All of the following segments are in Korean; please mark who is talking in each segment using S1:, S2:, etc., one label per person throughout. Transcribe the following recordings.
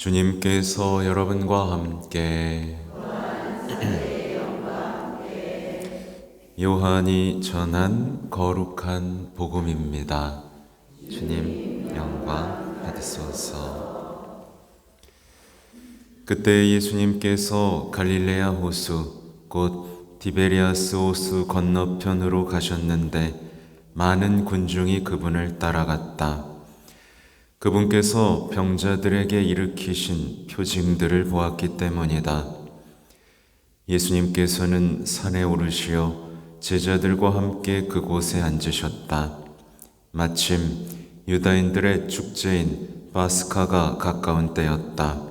S1: 주님께서 여러분과 함께 요한이 전한 거룩한 복음입니다. 주님 영광 받으소서. 그때 예수님께서 갈릴레아 호수 곧 디베리아스 호수 건너편으로 가셨는데 많은 군중이 그분을 따라갔다. 그분께서 병자들에게 일으키신 표징들을 보았기 때문이다. 예수님께서는 산에 오르시어 제자들과 함께 그곳에 앉으셨다. 마침 유다인들의 축제인 파스카가 가까운 때였다.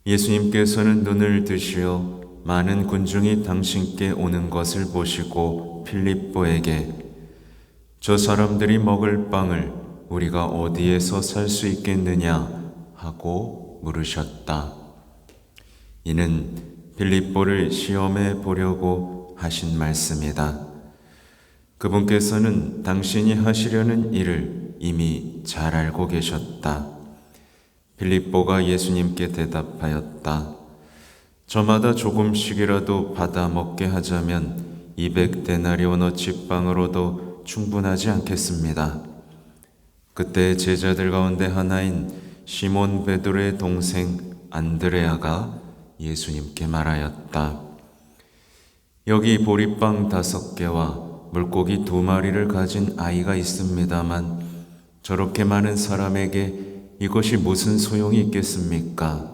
S1: 예수님께서는 눈을 드시어 많은 군중이 당신께 오는 것을 보시고 필립보에게 저 사람들이 먹을 빵을 우리가 어디에서 살 수 있겠느냐 하고 물으셨다. 이는 필립보를 시험해 보려고 하신 말씀이다. 그분께서는 당신이 하시려는 일을 이미 잘 알고 계셨다. 필립보가 예수님께 대답하였다. 저마다 조금씩이라도 받아 먹게 하자면 200데나리오너치 빵으로도 충분하지 않겠습니다. 그때 제자들 가운데 하나인 시몬 베드로의 동생 안드레아가 예수님께 말하였다. 여기 보리빵 5개와 물고기 2마리를 가진 아이가 있습니다만 저렇게 많은 사람에게 이것이 무슨 소용이 있겠습니까?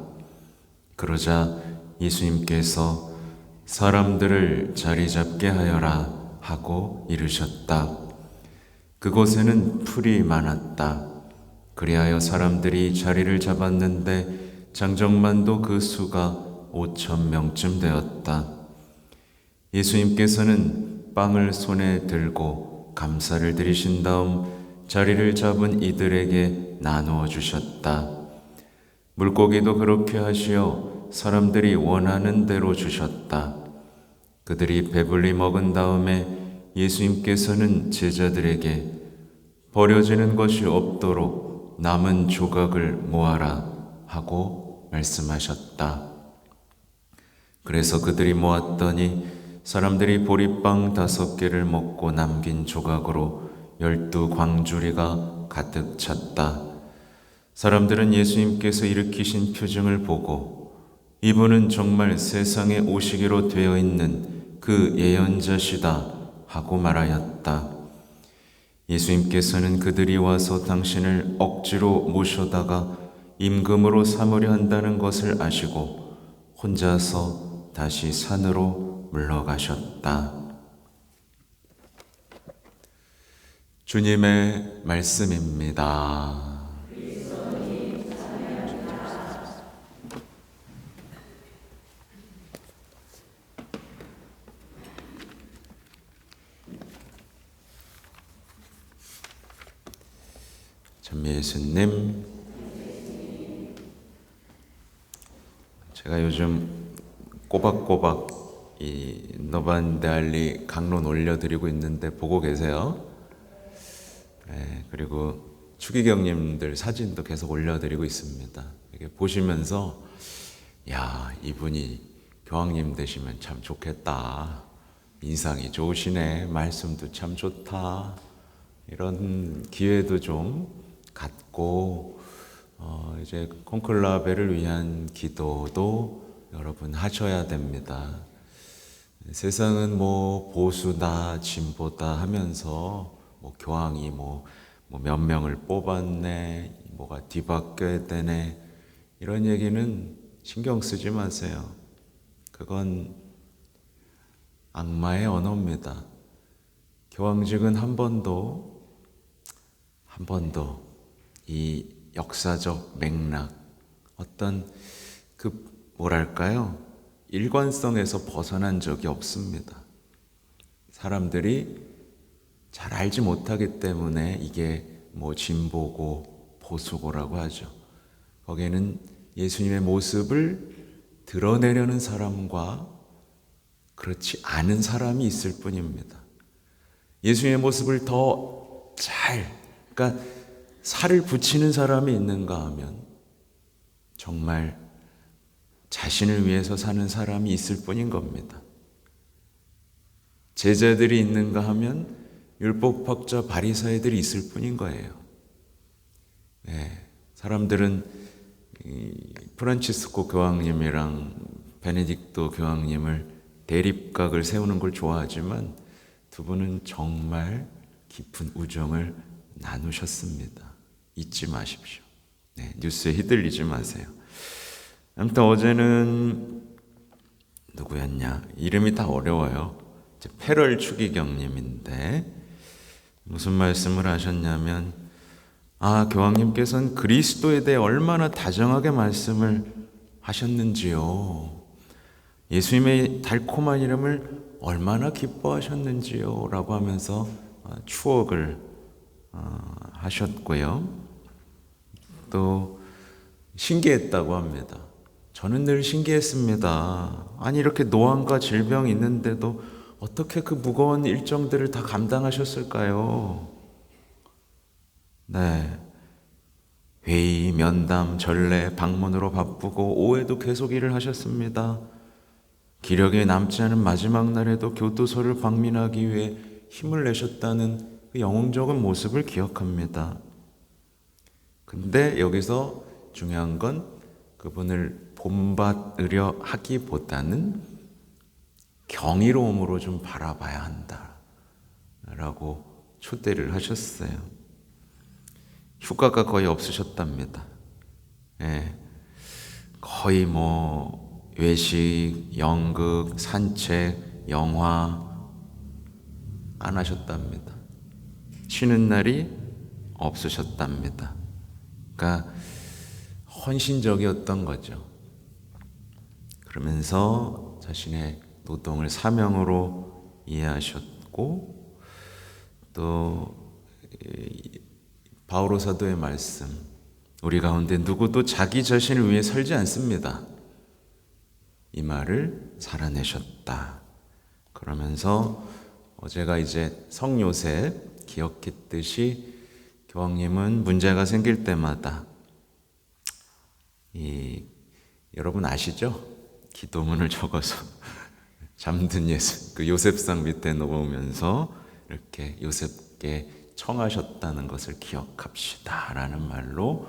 S1: 그러자 예수님께서 사람들을 자리 잡게 하여라 하고 이르셨다. 그곳에는 풀이 많았다. 그리하여 사람들이 자리를 잡았는데 장정만도 그 수가 5,000명쯤 되었다. 예수님께서는 빵을 손에 들고 감사를 드리신 다음 자리를 잡은 이들에게 나누어 주셨다. 물고기도 그렇게 하시어 사람들이 원하는 대로 주셨다. 그들이 배불리 먹은 다음에 예수님께서는 제자들에게 버려지는 것이 없도록 남은 조각을 모아라 하고 말씀하셨다. 그래서 그들이 모았더니 사람들이 보리빵 5개를 먹고 남긴 조각으로 12광주리가 가득 찼다. 사람들은 예수님께서 일으키신 표징을 보고 이분은 정말 세상에 오시기로 되어 있는 그 예언자시다 하고 말하였다. 예수님께서는 그들이 와서 당신을 억지로 모셔다가 임금으로 삼으려 한다는 것을 아시고 혼자서 다시 산으로 물러가셨다. 주님의 말씀입니다. 전미 예수님, 제가 요즘 꼬박꼬박 이 노반데알리 강론 올려드리고 있는데 보고 계세요? 네, 그리고 추기경님들 사진도 계속 올려드리고 있습니다. 이게 보시면서 야, 이분이 교황님 되시면 참 좋겠다. 인상이 좋으시네. 말씀도 참 좋다. 이런 기회도 좀 갖고 이제 콘클라베를 위한 기도도 여러분 하셔야 됩니다. 세상은 뭐 보수다 진보다 하면서 뭐 교황이 뭐 몇 명을 뽑았네, 뭐가 뒤바뀌어야 되네, 이런 얘기는 신경 쓰지 마세요. 그건 악마의 언어입니다. 교황직은 한 번도 이 역사적 맥락, 어떤 뭐랄까요? 일관성에서 벗어난 적이 없습니다. 사람들이 잘 알지 못하기 때문에 이게 뭐 진보고 보수고라고 하죠. 거기에는 예수님의 모습을 드러내려는 사람과 그렇지 않은 사람이 있을 뿐입니다. 예수님의 모습을 그러니까 살을 붙이는 사람이 있는가 하면 정말 자신을 위해서 사는 사람이 있을 뿐인 겁니다. 제자들이 있는가 하면 율법학자 바리사이들이 있을 뿐인 거예요. 사람들은 프란치스코 교황님이랑 베네딕토 교황님을 대립각을 세우는 걸 좋아하지만 두 분은 정말 깊은 우정을 나누셨습니다. 잊지 마십시오. 뉴스에 휘둘리지 마세요. 아무튼 어제는 누구였냐? 이름이 다 어려워요. 패럴 추기경님인데 무슨 말씀을 하셨냐면 교황님께서는 그리스도에 대해 얼마나 다정하게 말씀을 하셨는지요. 예수님의 달콤한 이름을 얼마나 기뻐하셨는지요. 라고 하면서 추억을 하셨고요. 또 신기했다고 합니다. 저는 늘 신기했습니다. 아니 이렇게 노안과 질병이 있는데도 어떻게 그 무거운 일정들을 다 감당하셨을까요? 회의, 면담, 전례, 방문으로 바쁘고 오후에도 계속 일을 하셨습니다. 기력이 남지 않은 마지막 날에도 교도소를 방문하기 위해 힘을 내셨다는 그 영웅적인 모습을 기억합니다. 근데 여기서 중요한 건 그분을 본받으려 하기보다는 경이로움으로 좀 바라봐야 한다라고 초대를 하셨어요. 휴가가 거의 없으셨답니다. 거의 외식, 연극, 산책, 영화 안 하셨답니다. 쉬는 날이 없으셨답니다. 그러니까 헌신적이었던 거죠. 그러면서 자신의 노동을 사명으로 이해하셨고 또 바오로 사도의 말씀, 우리 가운데 누구도 자기 자신을 위해 살지 않습니다. 이 말을 살아내셨다. 그러면서 제가 이제 성요셉 기억했듯이 교황님은 문제가 생길 때마다 여러분 아시죠? 기도문을 적어서 잠든 그 요셉상 밑에 놓으면서 이렇게 요셉께 청하셨다는 것을 기억합시다 라는 말로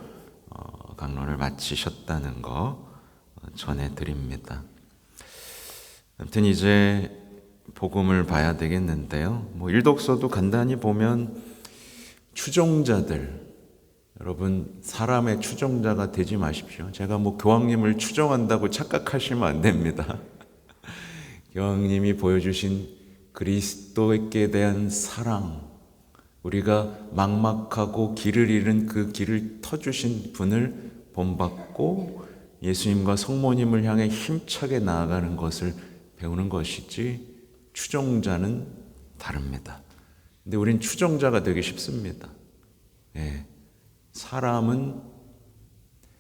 S1: 강론을 마치셨다는 거 전해드립니다. 아무튼 이제 복음을 봐야 되겠는데요. 일독서도 간단히 보면 추종자들, 여러분 사람의 추종자가 되지 마십시오. 제가 교황님을 추종한다고 착각하시면 안 됩니다. 교황님이 보여주신 그리스도께 대한 사랑, 우리가 막막하고 길을 잃은 그 길을 터주신 분을 본받고 예수님과 성모님을 향해 힘차게 나아가는 것을 배우는 것이지 추종자는 다릅니다. 근데 우린 추종자가 되기 쉽습니다. 사람은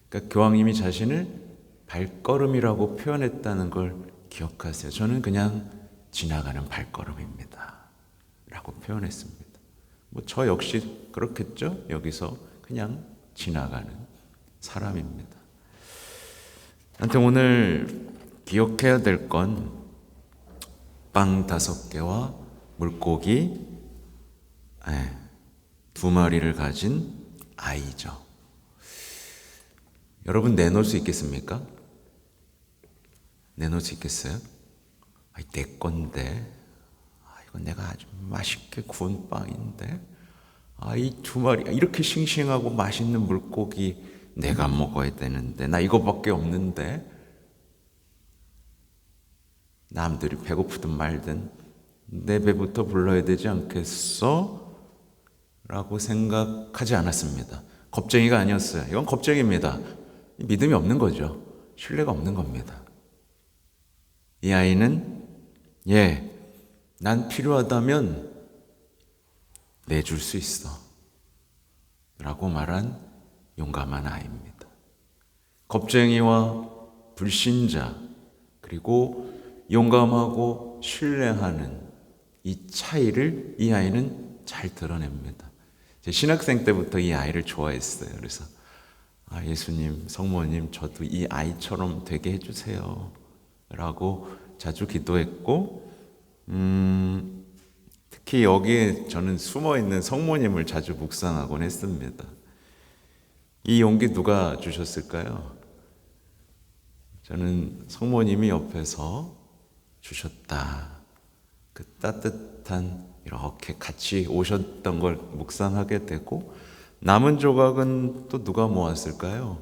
S1: 그러니까 교황님이 자신을 발걸음이라고 표현했다는 걸 기억하세요. 저는 그냥 지나가는 발걸음입니다 라고 표현했습니다. 저 역시 그렇겠죠? 여기서 그냥 지나가는 사람입니다. 아무튼 오늘 기억해야 될 건 빵 5개와 물고기 2마리를 가진 아이죠. 여러분 내놓을 수 있겠습니까? 내놓을 수 있겠어요? 내 건데, 이건 내가 아주 맛있게 구운 빵인데, 이 2마리 이렇게 싱싱하고 맛있는 물고기 내가 먹어야 되는데, 나 이거밖에 없는데, 남들이 배고프든 말든 내 배부터 불러야 되지 않겠어? 라고 생각하지 않았습니다. 겁쟁이가 아니었어요. 이건 겁쟁이입니다. 믿음이 없는 거죠. 신뢰가 없는 겁니다. 이 아이는 난 필요하다면 내줄 수 있어 라고 말한 용감한 아이입니다. 겁쟁이와 불신자 그리고 용감하고 신뢰하는 이 차이를 이 아이는 잘 드러냅니다. 제 신학생 때부터 이 아이를 좋아했어요. 그래서 예수님, 성모님, 저도 이 아이처럼 되게 해주세요 라고 자주 기도했고, 특히 여기에 저는 숨어있는 성모님을 자주 묵상하곤 했습니다. 이 용기 누가 주셨을까요? 저는 성모님이 옆에서 주셨다. 그 따뜻한 이렇게 같이 오셨던 걸 묵상하게 되고, 남은 조각은 또 누가 모았을까요?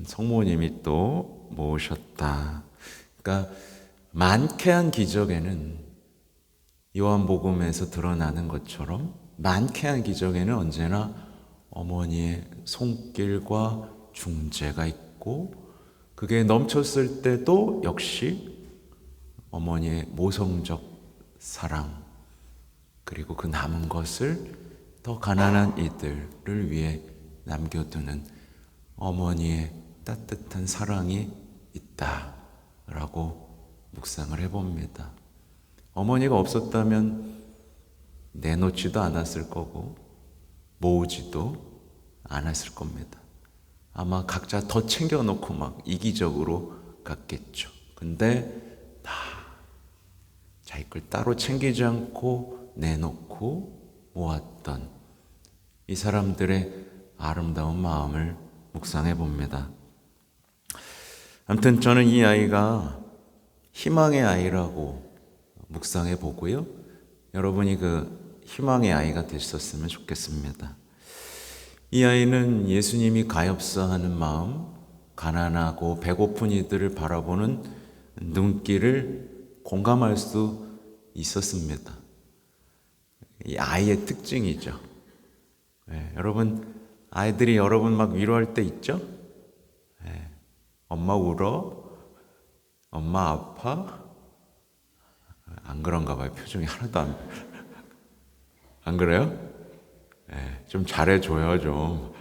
S1: 성모님이 또 모으셨다. 그러니까 만쾌한 기적에는 요한복음에서 드러나는 것처럼 만쾌한 기적에는 언제나 어머니의 손길과 중재가 있고, 그게 넘쳤을 때도 역시 어머니의 모성적 사랑, 그리고 그 남은 것을 더 가난한 이들을 위해 남겨두는 어머니의 따뜻한 사랑이 있다라고 묵상을 해봅니다. 어머니가 없었다면 내놓지도 않았을 거고 모으지도 않았을 겁니다. 아마 각자 더 챙겨놓고 막 이기적으로 갔겠죠. 근데 다 자기 걸 따로 챙기지 않고 내놓고 모았던 이 사람들의 아름다운 마음을 묵상해 봅니다. 아무튼 저는 이 아이가 희망의 아이라고 묵상해 보고요. 여러분이 그 희망의 아이가 되셨으면 좋겠습니다. 이 아이는 예수님이 가엾어하는 마음, 가난하고 배고픈 이들을 바라보는 눈길을 공감할 수 있었습니다. 이 아이의 특징이죠. 여러분, 아이들이 여러분 막 위로할 때 있죠? 엄마 울어? 엄마 아파? 안 그런가 봐요. 표정이 하나도 안 그래요? 좀 잘해줘요, 좀.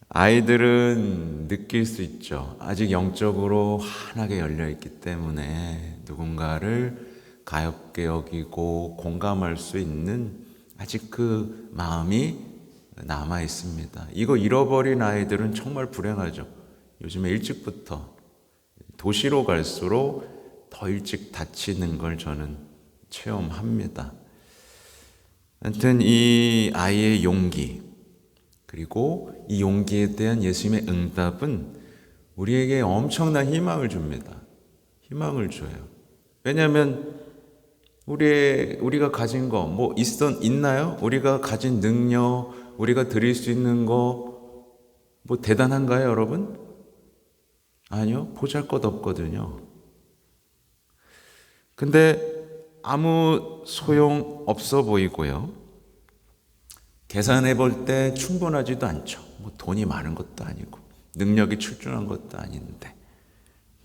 S1: 아이들은 느낄 수 있죠. 아직 영적으로 환하게 열려있기 때문에 누군가를 가엾게 여기고 공감할 수 있는 아직 그 마음이 남아 있습니다. 이거 잃어버린 아이들은 정말 불행하죠. 요즘에 일찍부터 도시로 갈수록 더 일찍 다치는 걸 저는 체험합니다. 아무튼 이 아이의 용기, 그리고 이 용기에 대한 예수님의 응답은 우리에게 엄청난 희망을 줍니다. 희망을 줘요. 왜냐하면 우리가 가진 거 뭐 있나요? 우리가 가진 능력, 우리가 드릴 수 있는 거 뭐 대단한가요, 여러분? 아니요, 보잘것없거든요. 근데 아무 소용 없어 보이고요. 계산해 볼 때 충분하지도 않죠. 뭐 돈이 많은 것도 아니고 능력이 출중한 것도 아닌데.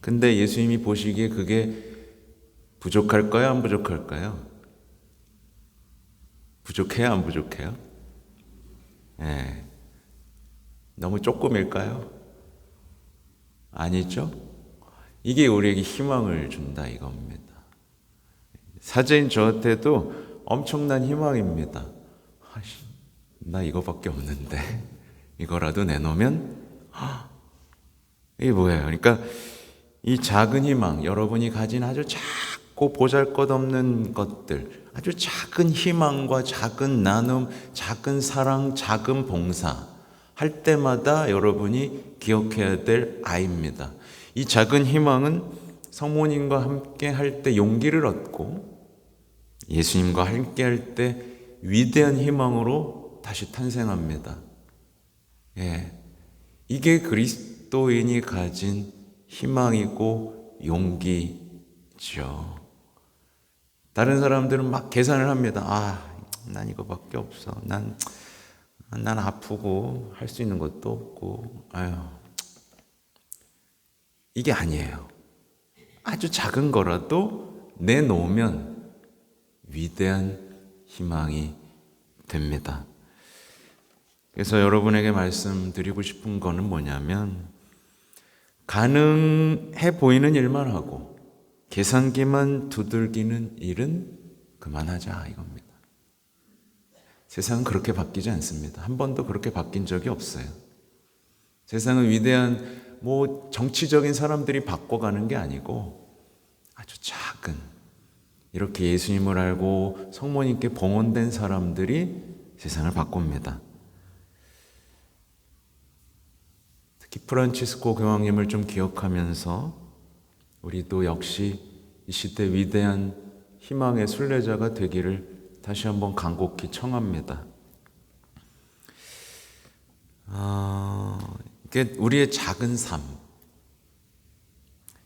S1: 근데 예수님이 보시기에 그게 부족할까요? 안 부족할까요? 부족해요? 안 부족해요? 너무 조금일까요? 아니죠? 이게 우리에게 희망을 준다 이겁니다. 사제인 저한테도 엄청난 희망입니다. 나 이거밖에 없는데 이거라도 내놓으면 이게 뭐예요? 그러니까 이 작은 희망, 여러분이 가진 아주 작고 보잘것없는 것들, 아주 작은 희망과 작은 나눔, 작은 사랑, 작은 봉사 할 때마다 여러분이 기억해야 될 아이입니다. 이 작은 희망은 성모님과 함께 할 때 용기를 얻고 예수님과 함께 할 때 위대한 희망으로 다시 탄생합니다. 이게 그리스도인이 가진 희망이고 용기죠. 다른 사람들은 막 계산을 합니다. 난 이거밖에 없어. 난 아프고 할 수 있는 것도 없고. 이게 아니에요. 아주 작은 거라도 내놓으면 위대한 희망이 됩니다. 그래서 여러분에게 말씀드리고 싶은 거는 뭐냐면, 가능해 보이는 일만 하고 계산기만 두들기는 일은 그만하자 이겁니다. 세상은 그렇게 바뀌지 않습니다. 한 번도 그렇게 바뀐 적이 없어요. 세상은 위대한 정치적인 사람들이 바꿔가는 게 아니고 아주 작은, 이렇게 예수님을 알고 성모님께 봉헌된 사람들이 세상을 바꿉니다. 특히 프란치스코 교황님을 좀 기억하면서 우리도 역시 이 시대 위대한 희망의 순례자가 되기를 다시 한번 간곡히 청합니다. 이게 우리의 작은 삶,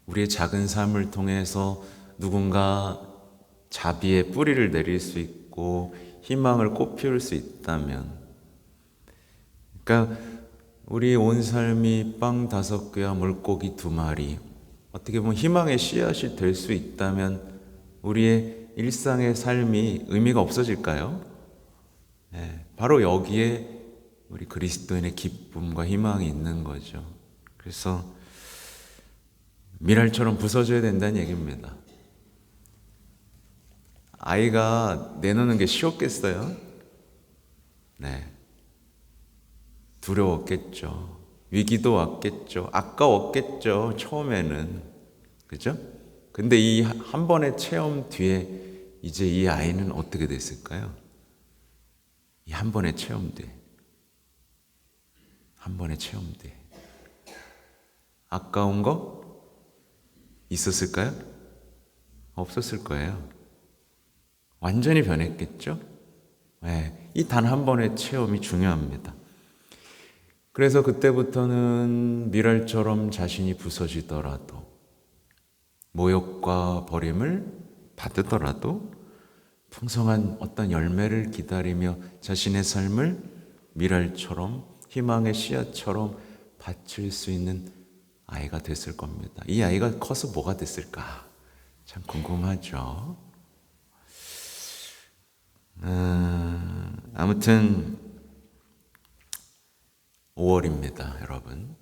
S1: 우리의 작은 삶을 통해서 누군가 자비의 뿌리를 내릴 수 있고 희망을 꽃피울 수 있다면, 그러니까 우리 온 삶이 빵 5개와 물고기 2마리, 어떻게 보면 희망의 씨앗이 될 수 있다면 우리의 일상의 삶이 의미가 없어질까요? 네, 바로 여기에 우리 그리스도인의 기쁨과 희망이 있는 거죠. 그래서 미랄처럼 부서져야 된다는 얘기입니다. 아이가 내놓는 게 쉬웠겠어요? 네. 두려웠겠죠. 위기도 왔겠죠. 아까웠겠죠. 처음에는. 그죠? 근데 이 한 번의 체험 뒤에 이제 이 아이는 어떻게 됐을까요? 이 한 번의 체험 뒤에. 한 번의 체험 뒤에. 아까운 거 있었을까요? 없었을 거예요. 완전히 변했겠죠? 네, 이 단 한 번의 체험이 중요합니다. 그래서 그때부터는 미랄처럼 자신이 부서지더라도, 모욕과 버림을 받으더라도 풍성한 어떤 열매를 기다리며 자신의 삶을 미랄처럼 희망의 씨앗처럼 바칠 수 있는 아이가 됐을 겁니다. 이 아이가 커서 뭐가 됐을까? 참 궁금하죠. 아무튼 5월입니다, 여러분.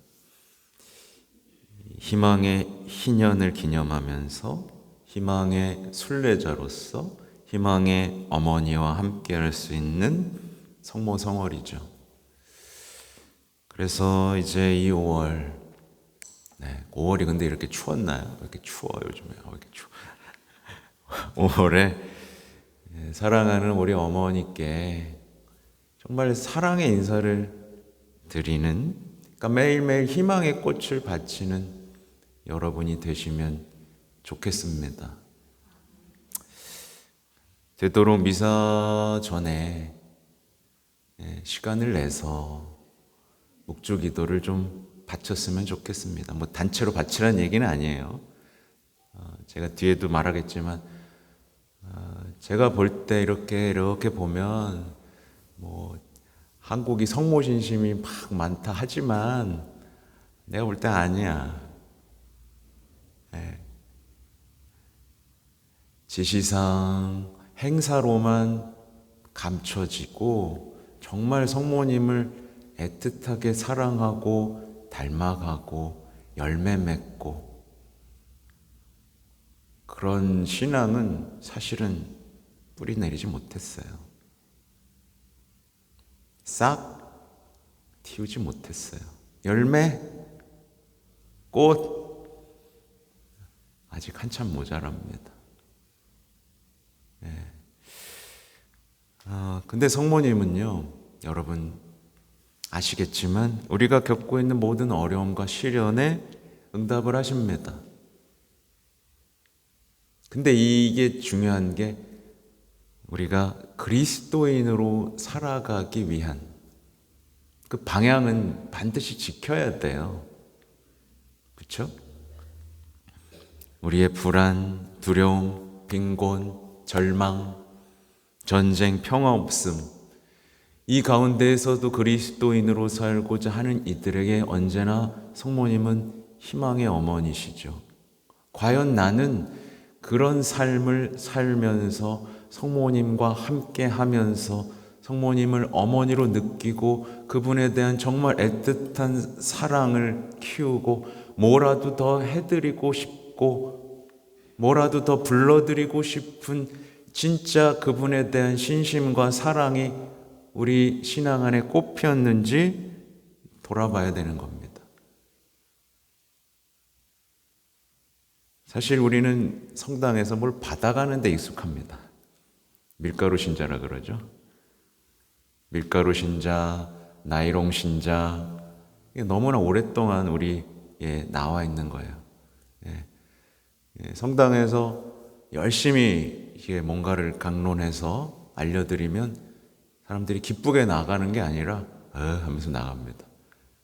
S1: 희망의 희년을 기념하면서 희망의 순례자로서 희망의 어머니와 함께 할 수 있는 성모성월이죠. 그래서 이제 이 5월, 5월이 근데 이렇게 추웠나요? 왜 이렇게 추워 요즘에? 왜 이렇게 추워? 5월에 사랑하는 우리 어머니께 정말 사랑의 인사를 드리는, 그러니까 매일매일 희망의 꽃을 바치는 여러분이 되시면 좋겠습니다. 되도록 미사 전에 시간을 내서 묵주기도를 좀 바쳤으면 좋겠습니다. 단체로 바치라는 얘기는 아니에요. 제가 뒤에도 말하겠지만 제가 볼 때 이렇게 보면 한국이 성모신심이 막 많다 하지만 내가 볼 때 아니야. 지시상 행사로만 감춰지고 정말 성모님을 애틋하게 사랑하고 닮아가고 열매 맺고 그런 신앙은 사실은 뿌리 내리지 못했어요. 싹 틔우지 못했어요. 열매, 꽃 아직 한참 모자랍니다. 근데 성모님은요, 여러분 아시겠지만 우리가 겪고 있는 모든 어려움과 시련에 응답을 하십니다. 근데 이게 중요한 게 우리가 그리스도인으로 살아가기 위한 그 방향은 반드시 지켜야 돼요. 그렇죠? 우리의 불안, 두려움, 빈곤, 절망, 전쟁, 평화 없음, 이 가운데에서도 그리스도인으로 살고자 하는 이들에게 언제나 성모님은 희망의 어머니시죠. 과연 나는 그런 삶을 살면서 성모님과 함께 하면서 성모님을 어머니로 느끼고 그분에 대한 정말 애틋한 사랑을 키우고 뭐라도 더 해드리고 싶고 뭐라도 더 불러드리고 싶은 진짜 그분에 대한 신심과 사랑이 우리 신앙 안에 꽃 피었는지 돌아봐야 되는 겁니다. 사실 우리는 성당에서 뭘 받아가는 데 익숙합니다. 밀가루 신자라 그러죠. 밀가루 신자, 나이롱 신자, 이게 너무나 오랫동안 우리에 나와 있는 거예요. 성당에서 열심히 이게 뭔가를 강론해서 알려드리면 사람들이 기쁘게 나가는 게 아니라 하면서 나갑니다.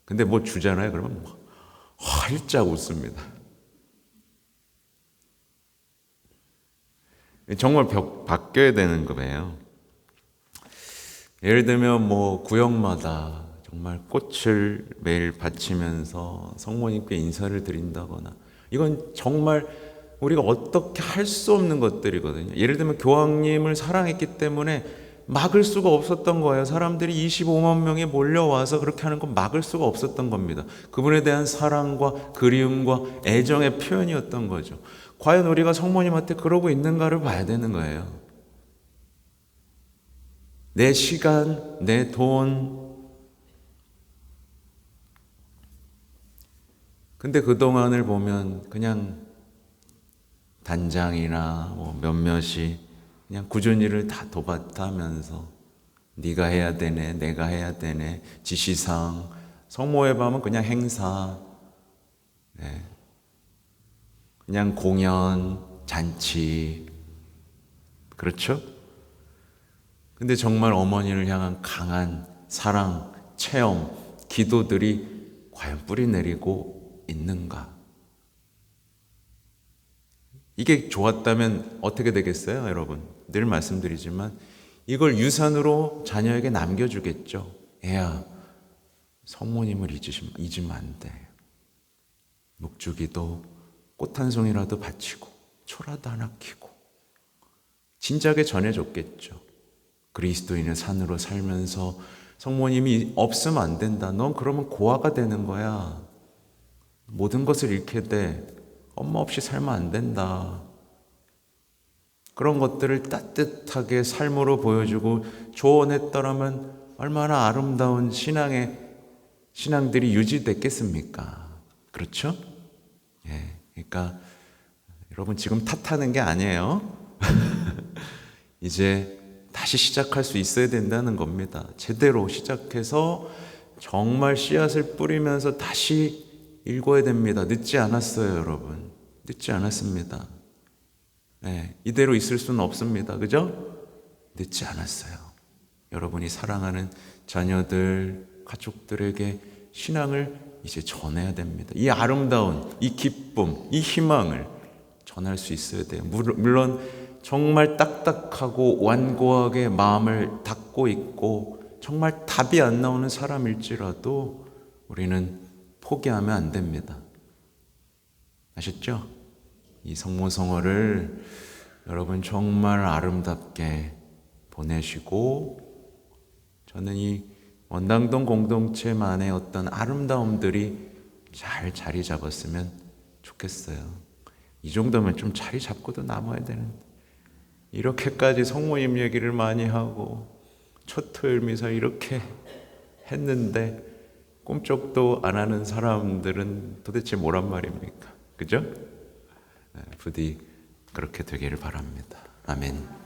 S1: 근데 뭐 주잖아요. 그러면 막 활짝 웃습니다. 정말 바뀌어야 되는 거예요. 예를 들면 뭐 구역마다 정말 꽃을 매일 바치면서 성모님께 인사를 드린다거나, 이건 정말 우리가 어떻게 할 수 없는 것들이거든요. 예를 들면 교황님을 사랑했기 때문에 막을 수가 없었던 거예요. 사람들이 25만 명이 몰려와서 그렇게 하는 건 막을 수가 없었던 겁니다. 그분에 대한 사랑과 그리움과 애정의 표현이었던 거죠. 과연 우리가 성모님한테 그러고 있는가를 봐야 되는 거예요. 내 시간, 내 돈. 근데 그동안을 보면 그냥 단장이나 뭐 몇몇이 그냥 꾸준히 일을 다 도맡아하면서 네가 해야 되네, 내가 해야 되네, 지시사항. 성모의 밤은 그냥 행사, 그냥 공연, 잔치. 그렇죠? 근데 정말 어머니를 향한 강한 사랑, 체험, 기도들이 과연 뿌리 내리고 있는가? 이게 좋았다면 어떻게 되겠어요, 여러분? 늘 말씀드리지만 이걸 유산으로 자녀에게 남겨주겠죠. 애야, 성모님을 잊으면 안 돼. 묵주기도 꽃 한 송이라도 바치고 초라도 하나 켜고 진작에 전해줬겠죠. 그리스도인의 산으로 살면서 성모님이 없으면 안 된다. 넌 그러면 고아가 되는 거야. 모든 것을 잃게 돼. 엄마 없이 살면 안 된다. 그런 것들을 따뜻하게 삶으로 보여주고 조언했더라면 얼마나 아름다운 신앙들이 유지됐겠습니까? 그렇죠? 그러니까 여러분 지금 탓하는 게 아니에요. 이제 다시 시작할 수 있어야 된다는 겁니다. 제대로 시작해서 정말 씨앗을 뿌리면서 다시 읽어야 됩니다. 늦지 않았어요, 여러분. 늦지 않았습니다. 이대로 있을 수는 없습니다. 그죠? 늦지 않았어요. 여러분이 사랑하는 자녀들, 가족들에게 신앙을 이제 전해야 됩니다. 이 아름다운, 이 기쁨, 이 희망을 전할 수 있어야 돼요. 물론 정말 딱딱하고 완고하게 마음을 닫고 있고 정말 답이 안 나오는 사람일지라도 우리는 포기하면 안 됩니다. 아셨죠? 이 성모성어를 여러분 정말 아름답게 보내시고, 저는 이 원당동 공동체만의 어떤 아름다움들이 잘 자리 잡았으면 좋겠어요. 이 정도면 좀 자리 잡고도 남아야 되는데, 이렇게까지 성모님 얘기를 많이 하고 첫 토요일 미사 이렇게 했는데 꿈쩍도 안 하는 사람들은 도대체 뭐란 말입니까? 그죠? 부디 그렇게 되기를 바랍니다. 아멘.